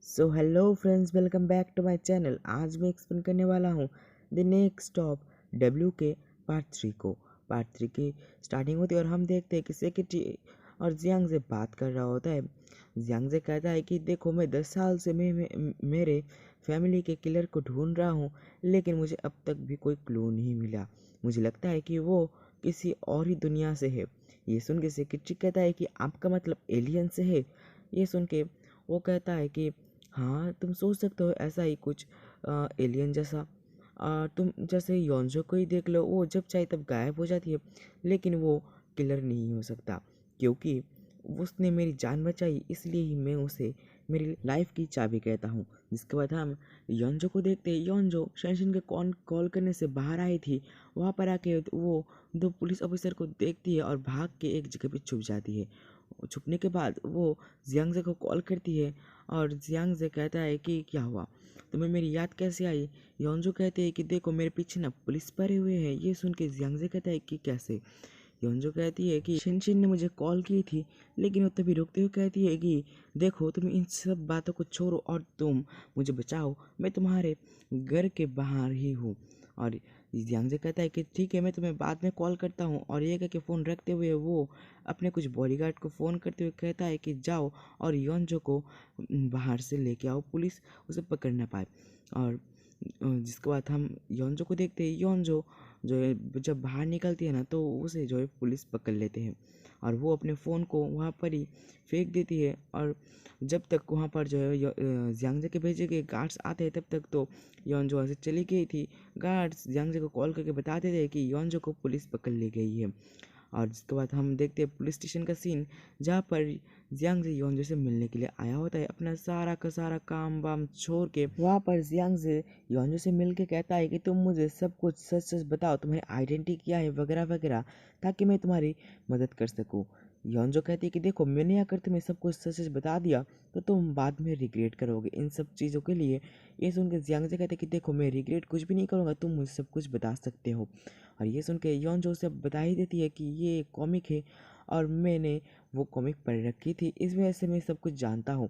So hello friends, welcome back to my channel. आज मैं explain करने वाला हूँ द नेक्स्ट स्टॉप डब्ल्यू के पार्ट 3 को। पार्ट 3 की स्टार्टिंग होती है और हम देखते हैं कि सेक्रेटरी और जियांग से बात कर रहा होता है। जियांग से कहता है कि देखो, मैं 10 साल से मेरे फैमिली के किलर को ढूंढ रहा हूँ, लेकिन मुझे अब तक भी कोई क्लू नहीं मिला। मुझे लगता है कि वो किसी और ही दुनिया से है। ये सुन के सेक्रेटरी कहता है कि आपका मतलब एलियन से है। ये सुन के वो कहता है कि हाँ, तुम सोच सकते हो ऐसा ही कुछ एलियन जैसा। तुम जैसे योंजो को ही देख लो, वो जब चाहे तब गायब हो जाती है, लेकिन वो किलर नहीं हो सकता क्योंकि उसने मेरी जान बचाई, इसलिए ही मैं उसे मेरी लाइफ की चाबी कहता हूँ। जिसके बाद हम योंजो को देखते हैं। योंजो शेंशिन के कॉल करने से बाहर आई थी। वहाँ पर आके वो दो पुलिस ऑफिसर को देखती है और भाग के एक जगह पे छुप जाती है। छुपने के बाद वो जियांगजे को कॉल करती है और जियांगजे कहता है कि क्या हुआ, तुम्हें मेरी याद कैसे आई। योंजो कहते हैं कि देखो, मेरे पीछे ना पुलिस पड़े हुए हैं। ये सुन के जियांगजे कहता है कि कैसे। योंजो कहती है कि शिनशिन ने मुझे कॉल की थी, लेकिन वो तभी रुकते हुए कहती है कि देखो, तुम इन सब बातों को छोड़ो और तुम मुझे बचाओ। मैं तुम्हारे घर के बाहर ही हूँ। और जियांगजे कहता है कि ठीक है, मैं तुम्हें बाद में कॉल करता हूँ। और ये कह के फ़ोन रखते हुए वो अपने कुछ बॉडीगार्ड को फ़ोन करते हुए कहता है कि जाओ और योंजो को बाहर से लेके आओ, पुलिस उसे पकड़ ना पाए। और जिसके बाद हम योंजो को देखते हैं। योंजो जो है जब बाहर निकलती है ना, तो उसे जो है पुलिस पकड़ लेते हैं और वो अपने फ़ोन को वहाँ पर ही फेंक देती है। और जब तक वहाँ पर जो है जियांगजे के भेजे गए गार्ड्स आते हैं, तब तक तो योंजो वहाँ से चली गई थी। गार्ड्स जियांगजे को कॉल करके बताते थे कि योंजो को पुलिस पकड़ ले गई है। और जिसके बाद हम देखते हैं पुलिस स्टेशन का सीन, जहाँ पर जियांगजे योंजो से मिलने के लिए आया होता है। अपना सारा का सारा काम वाम छोड़ के वहाँ पर जियांगजे योंजो से मिल के कहता है कि तुम मुझे सब कुछ सच सच बताओ, तुम्हारी आइडेंटिटी क्या है वगैरह वगैरह, ताकि मैं तुम्हारी मदद कर सकूँ। योंजो कहती है कि देखो, मैंने अगर तुम्हें सब कुछ सच सच बता दिया तो तुम बाद में रिग्रेट करोगे इन सब चीज़ों के लिए। ये सुन के जियांगजे कहते हैं कि देखो, मैं रिग्रेट कुछ भी नहीं करूँगा, तुम मुझे सब कुछ बता सकते हो। और ये सुन के योंजो उसे बता ही देती है कि ये कॉमिक है और मैंने वो कॉमिक पढ़ रखी थी, इस वजह से मैं सब कुछ जानता हूँ।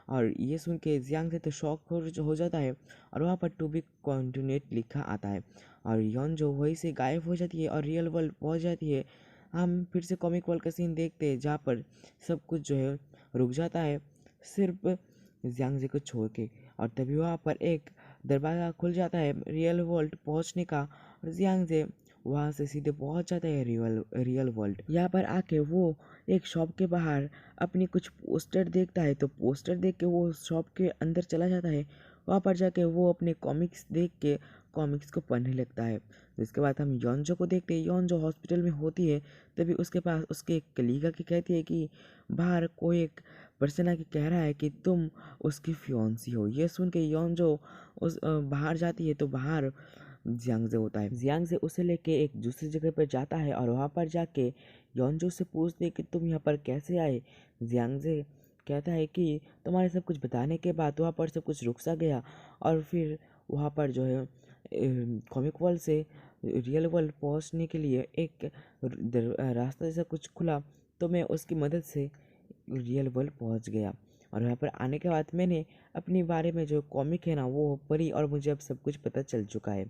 और ये सुन के जियांग से तो शॉक हो जाता है और वहाँ पर टू बी कॉन्टिन्यूड लिखा आता है। और योंजो वहीं से गायब हो जाती है और रियल वर्ल्ड पहुँच जाती है। हम फिर से कॉमिक वर्ल्ड का सीन देखते हैं, जहाँ पर सब कुछ जो है रुक जाता है, सिर्फ जियांगजे को छोड़ के। और तभी वहाँ पर एक दरवाज़ा खुल जाता है रियल वर्ल्ड पहुँचने का, और जियांगजे वहाँ से सीधे पहुँच जाता है रियल वर्ल्ड। यहाँ पर आके वो एक शॉप के बाहर अपनी कुछ पोस्टर देखता है, तो पोस्टर देख के वो शॉप के अंदर चला जाता है। वहाँ पर जाके वो अपने कॉमिक्स देख के कॉमिक्स को पढ़ने लगता है। जिसके बाद हम योंजो को देखते हैं। योंजो हॉस्पिटल में होती है, तभी उसके पास उसके एक कलीग आके कहती है कि बाहर कोई एक पर्सन आके कह रहा है कि तुम उसकी फियोंसी हो। ये सुन के योंजो बाहर जाती है, तो बाहर जियांगजे होता है। जियांगजे उसे लेके एक दूसरी जगह पर जाता है और वहाँ पर जाके योंजो से पूछते कि तुम यहाँ पर कैसे आए। जियांगजे कहता है कि तुम्हारे सब कुछ बताने के बाद वहाँ पर सब कुछ रुक सा गया, और फिर वहाँ पर जो है कॉमिक वर्ल्ड से रियल वर्ल्ड पहुँचने के लिए एक रास्ता जैसा कुछ खुला, तो मैं उसकी मदद से रियल वर्ल्ड पहुँच गया। और यहाँ पर आने के बाद मैंने अपने बारे में जो कॉमिक है ना वो पढ़ी, और मुझे अब सब कुछ पता चल चुका है।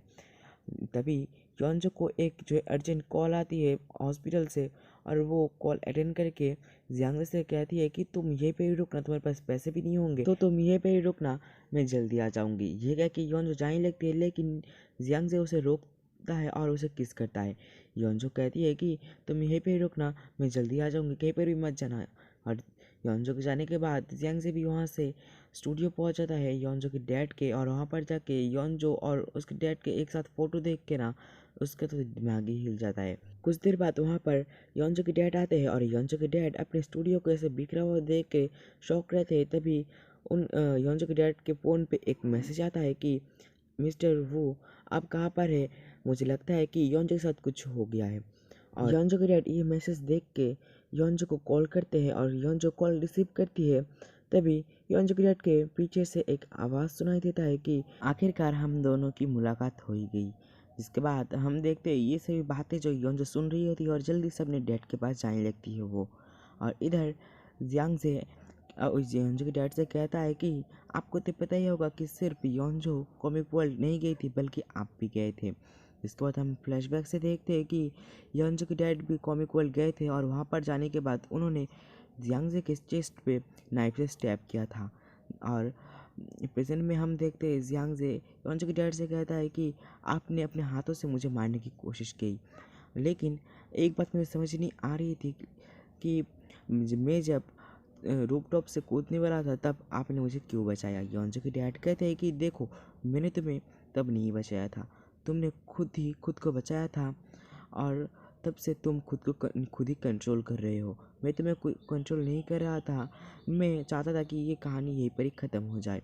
तभी योंजो को एक जो है अर्जेंट कॉल आती है हॉस्पिटल से, और वो कॉल अटेंड करके जियांगजे से कहती है कि तुम यहीं पे ही रुकना, तुम्हारे पास पैसे भी नहीं होंगे तो तुम यहीं पे ही रुकना, मैं जल्दी आ जाऊंगी। ये कह के योंजो जाने लगती है, लेकिन जियांगजे उसे रोकता है और उसे किस करता है। योंजो कहती है कि तुम यहीं पे ही रुकना, मैं जल्दी आ जाऊंगी, कहीं पर भी मत जाना। और योंजो के जाने के बाद जियांगजे भी वहाँ से स्टूडियो पहुंच जाता है योंजो के डैड के, और वहाँ पर जाके योंजो और उसके डैड के एक साथ फ़ोटो देख के ना उसका तो दिमाग ही हिल जाता है। कुछ देर बाद वहाँ पर योंजो के डैड आते हैं और योंजो के डैड अपने स्टूडियो को ऐसे बिखरा हुआ देख के शौक रहते हैं। तभी उन योंजो के डैड के फ़ोन पे एक मैसेज आता है कि मिस्टर वू, आप कहाँ पर है, मुझे लगता है कि योंजो के साथ कुछ हो गया है। और योंजो के डैड ये मैसेज देख के योंजो को कॉल करते हैं और योंजो कॉल रिसीव करती है। तभी योंजो के डैड के पीछे से एक आवाज़ सुनाई देता है कि आखिरकार हम दोनों की मुलाकात हो ही गई। जिसके बाद हम देखते हैं ये सभी बातें जो योंजो सुन रही होती है और जल्दी से अपने डैड के पास जाने लगती है वो। और इधर जियांगजे और योंजो के डैड से कहता है कि आपको तो पता ही होगा कि सिर्फ योंजो कॉमिक वर्ल्ड नहीं गई थी बल्कि आप भी गए थे। इसके बाद हम फ्लैशबैक से देखते हैं कि योंजो के डैड भी कॉमिक वर्ल्ड गए थे और वहाँ पर जाने के बाद उन्होंने जियांगजे के चेस्ट पे नाइफ से स्टैब किया था। और प्रेजेंट में हम देखते हैं जियांगजे योंजो के डैड से कहता है कि आपने अपने हाथों से मुझे मारने की कोशिश की, लेकिन एक बात मुझे समझ नहीं आ रही थी कि मैं जब रूपटॉप से कूदने वाला था तब आपने मुझे क्यों बचाया। योंजो के डैड कहते हैं कि देखो, मैंने तुम्हें तब नहीं बचाया था, तुमने खुद को बचाया था और तब से तुम खुद ही कंट्रोल कर रहे हो। मैं तुम्हें कोई कंट्रोल नहीं कर रहा था, मैं चाहता था कि ये कहानी यहीं पर ही ख़त्म हो जाए,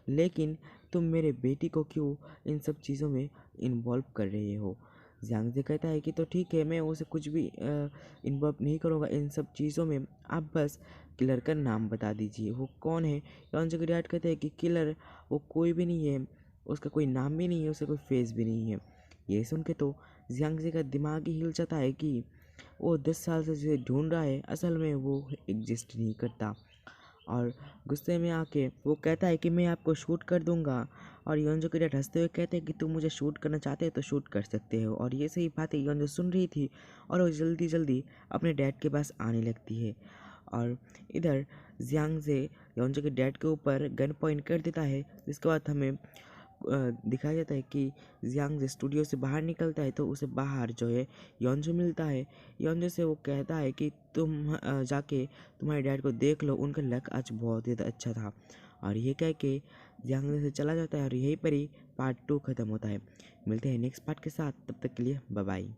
लेकिन तुम मेरे बेटी को क्यों इन सब चीज़ों में इन्वॉल्व कर रहे हो। जियांगजे कहता है कि तो ठीक है, मैं उसे कुछ भी इन्वॉल्व नहीं करूँगा इन सब चीज़ों में, आप बस किलर का नाम बता दीजिए, वो कौन है। योंजो के डैड कहते हैं कि किलर वो कोई भी नहीं है, उसका कोई नाम भी नहीं है, उसका कोई फेस भी नहीं है। ये सुन के तो जियांगजे का दिमाग ही हिल जाता है कि वो 10 साल से जिसे ढूंढ रहा है असल में वो एग्जिस्ट नहीं करता। और गुस्से में आके वो कहता है कि मैं आपको शूट कर दूंगा। और योंजो के डैड हंसते हुए कहते हैं कि तुम मुझे शूट करना चाहते हो तो शूट कर सकते हो। और ये सही बातें योंजो सुन रही थी और वो जल्दी जल्दी अपने डैड के पास आने लगती है। और इधर जियांगजे योंजो के डैड के ऊपर गन पॉइंट कर देता है। जिसके बाद हमें दिखाया जाता है कि जियांगजे स्टूडियो से बाहर निकलता है तो उसे बाहर जो है योंजो मिलता है। योंजो से वो कहता है कि तुम जाके तुम्हारे डैड को देख लो, उनका लक आज बहुत ही अच्छा था। और ये कह के जियांगजे से चला जाता है और यहीं पर ही पार्ट 2 ख़त्म होता है। मिलते हैं नेक्स्ट पार्ट के साथ, तब तक के लिए बाय बाय।